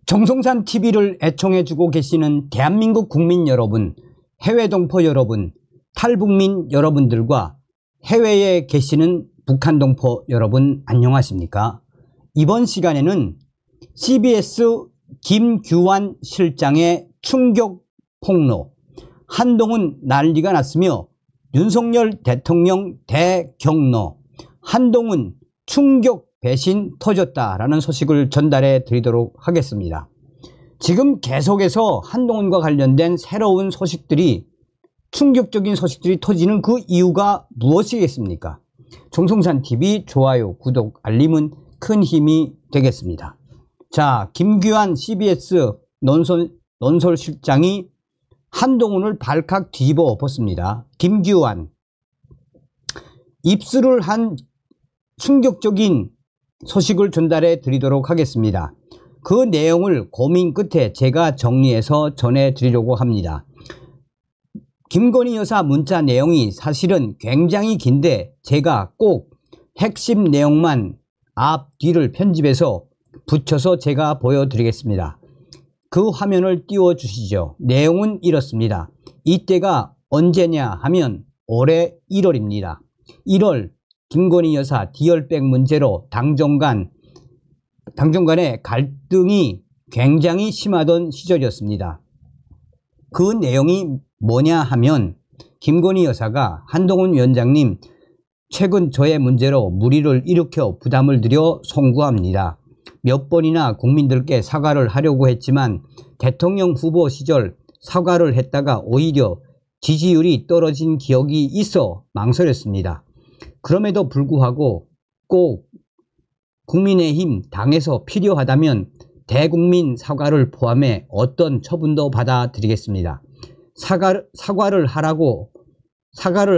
정성산 TV를 애청해주고 계시는 대한민국 국민 여러분, 해외 동포 여러분, 탈북민 여러분들과 해외에 계시는 북한 동포 여러분 안녕하십니까? 이번 시간에는 CBS 김규환 실장의 충격 폭로, 한동훈 난리가 났으며 윤석열 대통령 대경로, 한동훈 충격 배신 터졌다라는 소식을 전달해 드리도록 하겠습니다. 지금 계속해서 한동훈과 관련된 새로운 소식들이, 충격적인 소식들이 터지는 그 이유가 무엇이겠습니까? 정성산TV 좋아요, 구독, 알림은 큰 힘이 되겠습니다. 자, 김규환 CBS 논설실장이 한동훈을 발칵 뒤집어 엎었습니다. 김규환, 입술을 한 충격적인 소식을 전달해 드리도록 하겠습니다. 그 내용을 고민 끝에 제가 정리해서 전해 드리려고 합니다. 김건희 여사 문자 내용이 사실은 굉장히 긴데 제가 꼭 핵심 내용만 앞 뒤를 편집해서 붙여서 제가 보여드리겠습니다. 그 화면을 띄워 주시죠. 내용은 이렇습니다. 이때가 언제냐 하면 올해 1월입니다. 1월 김건희 여사 디얼백 문제로 당정 간의 갈등이 굉장히 심하던 시절이었습니다. 그 내용이 뭐냐 하면 김건희 여사가 한동훈 위원장님, 최근 저의 문제로 물의를 일으켜 부담을 드려 송구합니다. 몇 번이나 국민들께 사과를 하려고 했지만 대통령 후보 시절 사과를 했다가 오히려 지지율이 떨어진 기억이 있어 망설였습니다. 그럼에도 불구하고 꼭 국민의힘 당에서 필요하다면 대국민 사과를 포함해 어떤 처분도 받아들이겠습니다. 사과를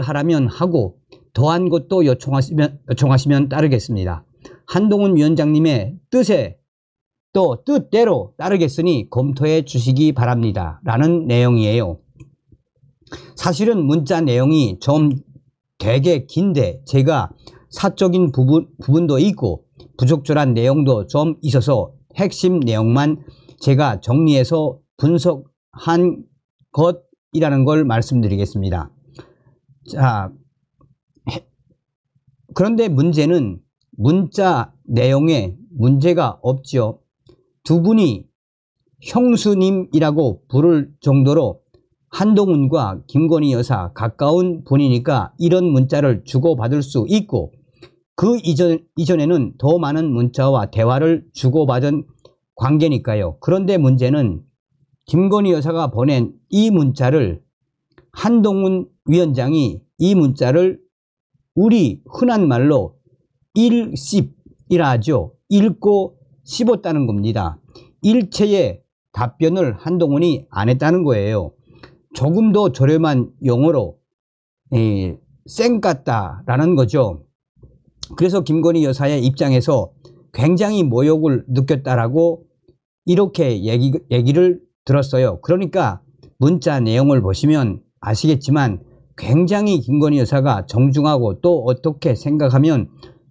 하라면 하고 더한 것도 요청하시면 따르겠습니다. 한동훈 위원장님의 뜻대로 따르겠으니 검토해 주시기 바랍니다. 라는 내용이에요. 사실은 문자 내용이 좀 되게 긴데 제가 사적인 부분도 있고 부적절한 내용도 좀 있어서 핵심 내용만 제가 정리해서 분석한 것이라는 걸 말씀드리겠습니다. 자, 그런데 문제는 문자 내용에 문제가 없죠. 두 분이 형수님이라고 부를 정도로 한동훈과 김건희 여사 가까운 분이니까 이런 문자를 주고받을 수 있고, 그 이전에는 더 많은 문자와 대화를 주고받은 관계니까요. 그런데 문제는 김건희 여사가 보낸 이 문자를 한동훈 위원장이 이 문자를 우리 흔한 말로 일씹이라 하죠. 읽고 씹었다는 겁니다. 일체의 답변을 한동훈이 안 했다는 거예요. 조금 더 저렴한 용어로 쌩깠다라는 거죠. 그래서 김건희 여사의 입장에서 굉장히 모욕을 느꼈다라고 이렇게 얘기를 들었어요. 그러니까 문자 내용을 보시면 아시겠지만 굉장히 김건희 여사가 정중하고, 또 어떻게 생각하면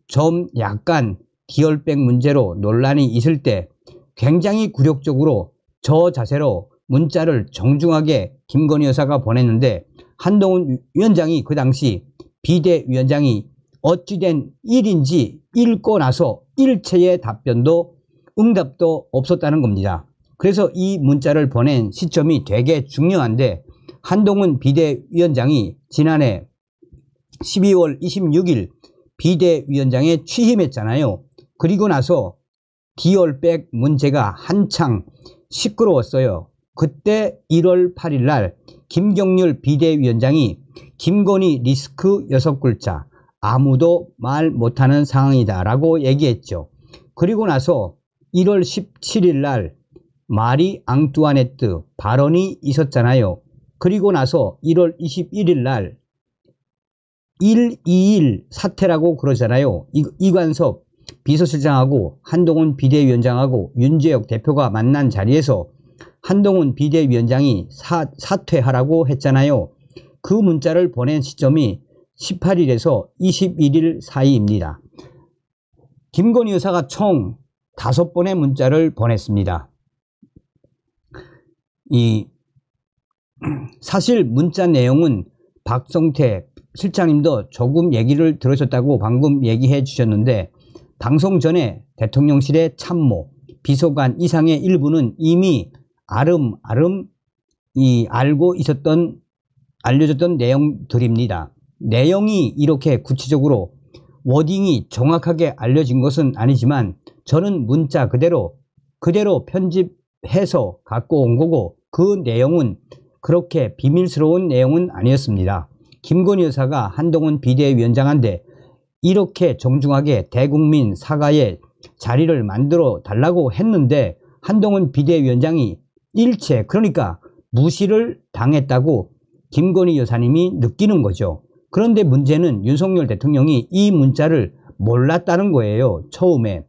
좀 약간 디얼백 문제로 논란이 있을 때 굉장히 굴욕적으로 저 자세로 문자를 정중하게 김건희 여사가 보냈는데, 한동훈 위원장이 그 당시 비대위원장이 어찌된 일인지 읽고 나서 일체의 답변도 응답도 없었다는 겁니다. 그래서 이 문자를 보낸 시점이 되게 중요한데, 한동훈 비대위원장이 지난해 12월 26일 비대위원장에 취임했잖아요. 그리고 나서 디얼백 문제가 한창 시끄러웠어요. 그때 1월 8일 날 김경률 비대위원장이 김건희 리스크 6글자, 아무도 말 못하는 상황이다 라고 얘기했죠. 그리고 나서 1월 17일 날 마리 앙뚜아네트 발언이 있었잖아요. 그리고 나서 1월 21일 날 121 사태라고 그러잖아요. 이관섭 비서실장하고 한동훈 비대위원장하고 윤재혁 대표가 만난 자리에서 한동훈 비대위원장이 사퇴하라고 했잖아요. 그 문자를 보낸 시점이 18일에서 21일 사이입니다. 김건희 여사가 총 5번의 문자를 보냈습니다. 이 사실 문자 내용은 박성태 실장님도 조금 얘기를 들으셨다고 방금 얘기해 주셨는데, 방송 전에 대통령실의 참모, 비서관 이상의 일부는 이미 알고 알려졌던 내용들입니다. 내용이 이렇게 구체적으로 워딩이 정확하게 알려진 것은 아니지만 저는 문자 그대로 편집해서 갖고 온 거고, 그 내용은 그렇게 비밀스러운 내용은 아니었습니다. 김건희 여사가 한동훈 비대위원장한테 이렇게 정중하게 대국민 사과의 자리를 만들어 달라고 했는데 한동훈 비대위원장이 일체, 그러니까 무시를 당했다고 김건희 여사님이 느끼는 거죠. 그런데 문제는 윤석열 대통령이 이 문자를 몰랐다는 거예요. 처음에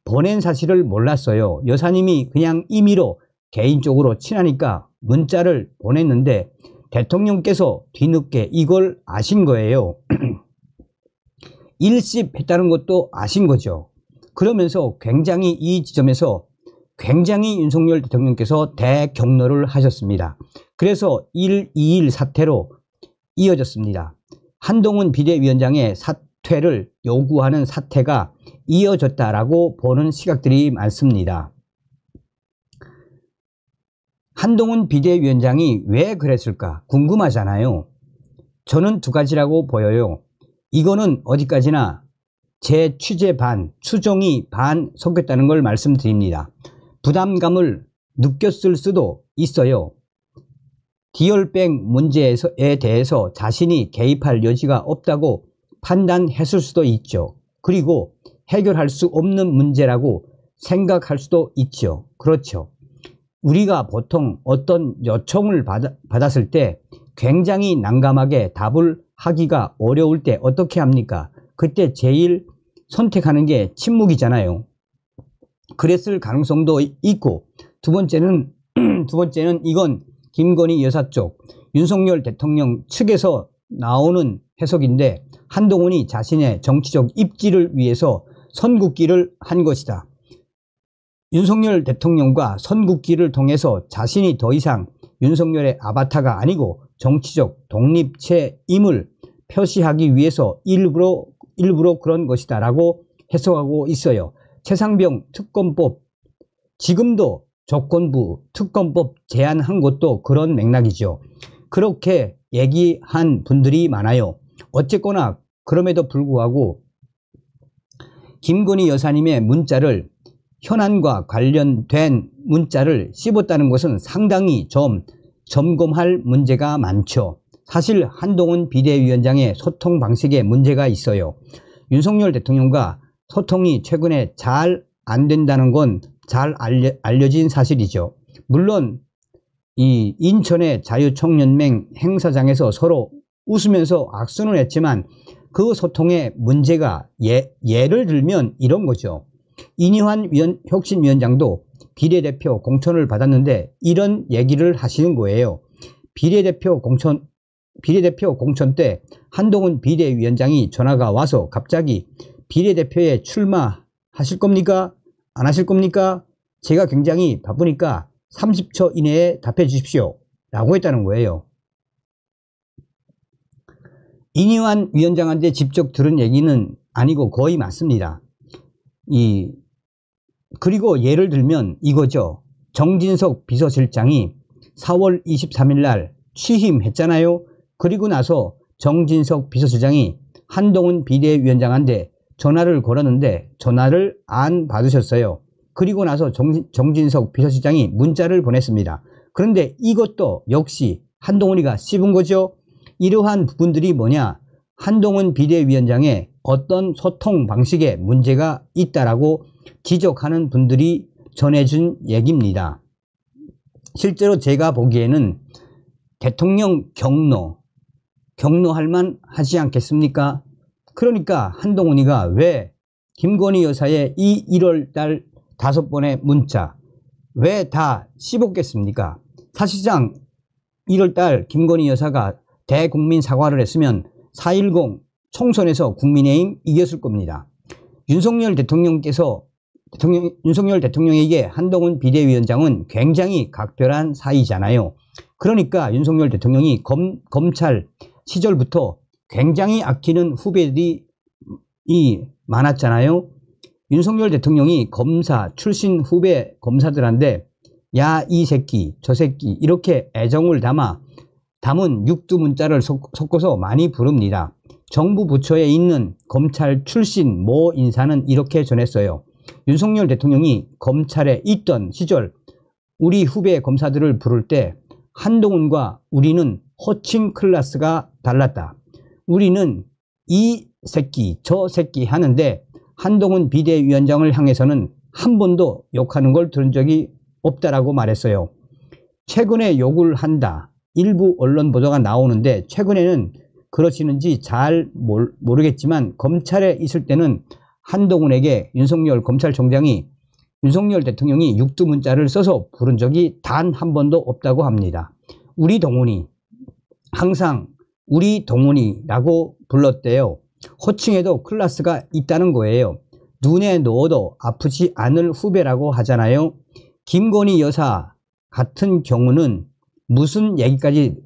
보낸 사실을 몰랐어요. 여사님이 그냥 임의로 개인적으로 친하니까 문자를 보냈는데 대통령께서 뒤늦게 이걸 아신 거예요. 일십했다는 것도 아신 거죠. 그러면서 굉장히 이 지점에서 굉장히 윤석열 대통령께서 대격려를 하셨습니다. 그래서 1.21 사태로 이어졌습니다. 한동훈 비대위원장의 사퇴를 요구하는 사태가 이어졌다라고 보는 시각들이 많습니다. 한동훈 비대위원장이 왜 그랬을까 궁금하잖아요. 저는 두 가지라고 보여요. 이거는 어디까지나 제 취재 반, 추정이 반 섞였다는 걸 말씀드립니다. 부담감을 느꼈을 수도 있어요. 디얼백 문제에 대해서 자신이 개입할 여지가 없다고 판단했을 수도 있죠. 그리고 해결할 수 없는 문제라고 생각할 수도 있죠. 그렇죠. 우리가 보통 어떤 요청을 받았을 때 굉장히 난감하게 답을 하기가 어려울 때 어떻게 합니까? 그때 제일 선택하는 게 침묵이잖아요. 그랬을 가능성도 있고, 두 번째는 이건 김건희 여사 쪽 윤석열 대통령 측에서 나오는 해석인데, 한동훈이 자신의 정치적 입지를 위해서 선긋기를 한 것이다. 윤석열 대통령과 선긋기를 통해서 자신이 더 이상 윤석열의 아바타가 아니고 정치적 독립체임을 표시하기 위해서 일부러 그런 것이다 라고 해석하고 있어요. 최상병 특검법, 지금도 조건부 특검법 제안한 것도 그런 맥락이죠. 그렇게 얘기한 분들이 많아요. 어쨌거나 그럼에도 불구하고 김건희 여사님의 문자를, 현안과 관련된 문자를 씹었다는 것은 상당히 좀 점검할 문제가 많죠. 사실 한동훈 비대위원장의 소통 방식에 문제가 있어요. 윤석열 대통령과 소통이 최근에 잘 안 된다는 건 잘 알려진 사실이죠. 물론 이 인천의 자유총연맹 행사장에서 서로 웃으면서 악수는 했지만 그 소통의 문제가 예를 들면 이런 거죠. 이니환 혁신위원장도 비례대표 공천을 받았는데 이런 얘기를 하시는 거예요. 비례대표 공천 때 한동훈 비대위원장이 전화가 와서 갑자기 비례대표에 출마하실 겁니까? 안 하실 겁니까? 제가 굉장히 바쁘니까 30초 이내에 답해 주십시오 라고 했다는 거예요. 이니환 위원장한테 직접 들은 얘기는 아니고 거의 맞습니다. 그리고 예를 들면 이거죠. 정진석 비서실장이 4월 23일 날 취임했잖아요. 그리고 나서 정진석 비서실장이 한동훈 비대위원장한테 전화를 걸었는데 전화를 안 받으셨어요. 그리고 나서 정진석 비서실장이 문자를 보냈습니다. 그런데 이것도 역시 한동훈이가 씹은 거죠. 이러한 부분들이 뭐냐? 한동훈 비대위원장의 어떤 소통 방식에 문제가 있다라고 지적하는 분들이 전해준 얘기입니다. 실제로 제가 보기에는 대통령 경로할 만 하지 않겠습니까? 그러니까 한동훈이가 왜 김건희 여사의 이 1월달 5번의 문자 왜 다 씹었겠습니까? 사실상 1월달 김건희 여사가 대국민 사과를 했으면 4.10 총선에서 국민의힘 이겼을 겁니다. 윤석열 대통령께서 윤석열 대통령에게 한동훈 비대위원장은 굉장히 각별한 사이잖아요. 그러니까 윤석열 대통령이 검찰 시절부터 굉장히 아끼는 후배들이 많았잖아요. 윤석열 대통령이 검사 출신 후배 검사들한테 야 이 새끼 저 새끼 이렇게 애정을 담은 육두문자를 섞어서 많이 부릅니다. 정부 부처에 있는 검찰 출신 모 인사는 이렇게 전했어요. 윤석열 대통령이 검찰에 있던 시절 우리 후배 검사들을 부를 때 한동훈과 우리는 호칭 클래스가 달랐다. 우리는 이 새끼 저 새끼 하는데 한동훈 비대위원장을 향해서는 한 번도 욕하는 걸 들은 적이 없다라고 말했어요. 최근에 욕을 한다. 일부 언론 보도가 나오는데 최근에는 그러시는지 잘 모르겠지만 검찰에 있을 때는 한동훈에게 윤석열 검찰총장이 윤석열 대통령이 육두문자를 써서 부른 적이 단 한 번도 없다고 합니다. 우리 동훈이 항상 우리 동훈이라고 불렀대요. 호칭에도 클래스가 있다는 거예요. 눈에 넣어도 아프지 않을 후배라고 하잖아요. 김건희 여사 같은 경우는 무슨 얘기까지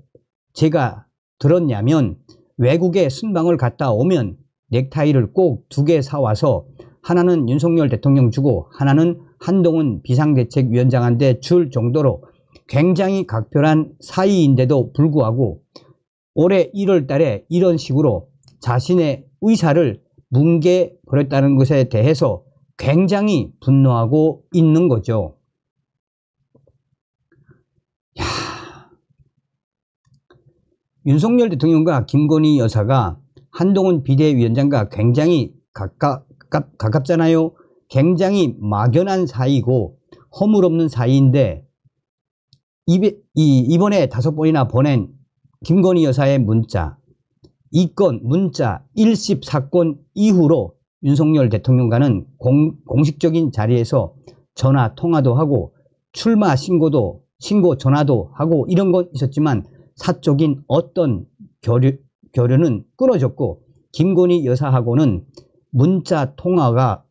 제가 들었냐면 외국에 순방을 갔다 오면 넥타이를 꼭 2개 사와서 하나는 윤석열 대통령 주고 하나는 한동훈 비상대책위원장한테 줄 정도로 굉장히 각별한 사이인데도 불구하고 올해 1월 달에 이런 식으로 자신의 의사를 뭉개버렸다는 것에 대해서 굉장히 분노하고 있는 거죠. 윤석열 대통령과 김건희 여사가 한동훈 비대위원장과 굉장히 가깝잖아요. 굉장히 막연한 사이고 허물없는 사이인데 이번에 5번이나 보낸 김건희 여사의 문자, 이 건 문자 1심 사건 이후로 윤석열 대통령과는 공식적인 자리에서 전화 통화도 하고 출마 신고 전화도 하고 이런 건 있었지만 사적인 어떤 교류는 끊어졌고 김건희 여사하고는 문자 통화가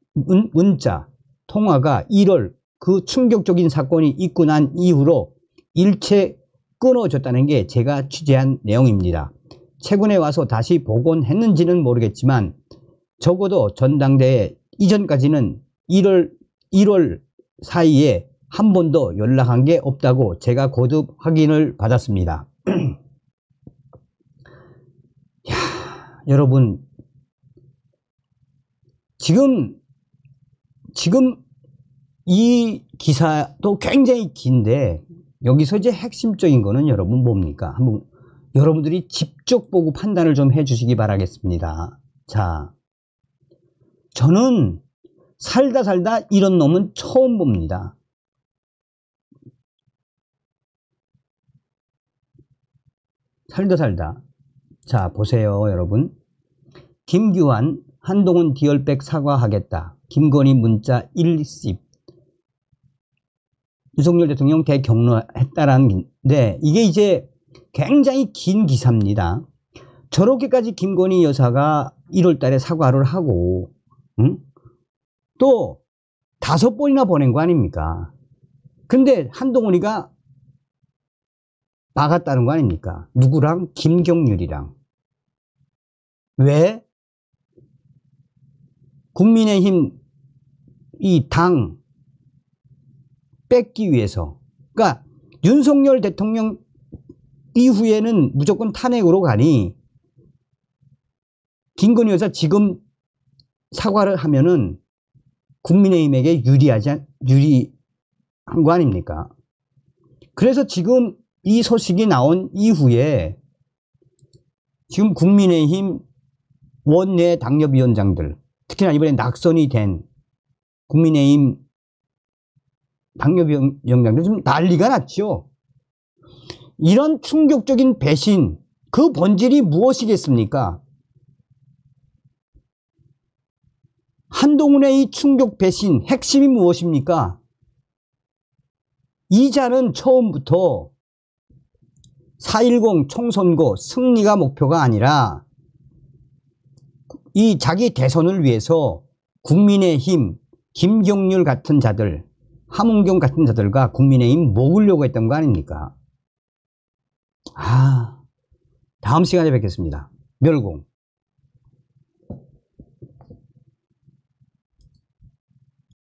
1월 그 충격적인 사건이 있고 난 이후로 일체 끊어졌다는 게 제가 취재한 내용입니다. 최근에 와서 다시 복원했는지는 모르겠지만 적어도 전당대회 이전까지는 1월 사이에 한 번도 연락한 게 없다고 제가 거듭 확인을 받았습니다. 여러분 지금 이 기사도 굉장히 긴데 여기서 이제 핵심적인 거는 여러분 뭡니까? 한번 여러분들이 직접 보고 판단을 좀 해주시기 바라겠습니다. 자, 저는 살다 이런 놈은 처음 봅니다. 살다. 자, 보세요, 여러분. 김규환, 한동훈 디얼백 사과하겠다. 김건희 문자 1심. 윤석열 대통령 대경로했다라는 게 이게 이제 굉장히 긴 기사입니다. 저렇게까지 김건희 여사가 1월 달에 사과를 하고, 또 5번이나 보낸 거 아닙니까? 근데 한동훈이가 막았다는 거 아닙니까? 누구랑? 김경률이랑. 왜? 국민의힘 이 당 뺏기 위해서. 그러니까 윤석열 대통령 이후에는 무조건 탄핵으로 가니 김건희 여사 지금 사과를 하면은 국민의힘에게 유리한 거 아닙니까? 그래서 지금 이 소식이 나온 이후에 지금 국민의힘 원내 당협위원장들, 특히나 이번에 낙선이 된 국민의힘 당협위원장들 좀 난리가 났죠. 이런 충격적인 배신, 그 본질이 무엇이겠습니까? 한동훈의 이 충격 배신 핵심이 무엇입니까? 이 자는 처음부터 4.10 총선거 승리가 목표가 아니라 이 자기 대선을 위해서 국민의힘 김경률 같은 자들, 함은경 같은 자들과 국민의힘 먹으려고 했던 거 아닙니까? 다음 시간에 뵙겠습니다. 멸공.